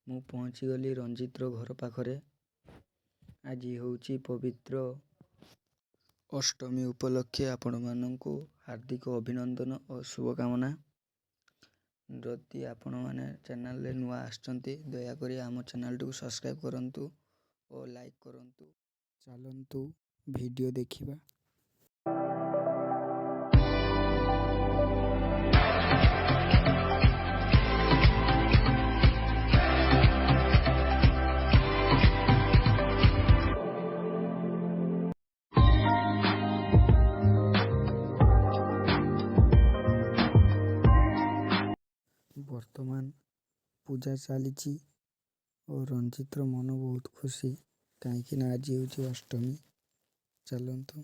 ମୁଁ ପହଞ୍ଚିଗଲି ରଞ୍ଜିତର ଘର ପାଖରେ। ଆଜି ହେଉଛି ପବିତ୍ର ଅଷ୍ଟମୀ ଉପଲକ୍ଷେ ଆପଣମାନଙ୍କୁ ହାର୍ଦ୍ଦିକ ଅଭିନନ୍ଦନ ଓ ଶୁଭକାମନା। ଯଦି ଆପଣମାନେ ଚ୍ୟାନେଲରେ ନୂଆ ଆସିଛନ୍ତି ଦୟାକରି ଆମ ଚ୍ୟାନେଲଟିକୁ ସବସ୍କ୍ରାଇବ୍ କରନ୍ତୁ ଓ ଲାଇକ୍ କରନ୍ତୁ। ଚାଲନ୍ତୁ ଭିଡ଼ିଓ ଦେଖିବା। ବର୍ତ୍ତମାନ ପୂଜା ଚାଲିଛି ଓ ରଞ୍ଜିତର ମନ ବହୁତ ଖୁସି କାହିଁକି ନା ଆଜି ହେଉଛି ଅଷ୍ଟମୀ। ଚାଲନ୍ତୁ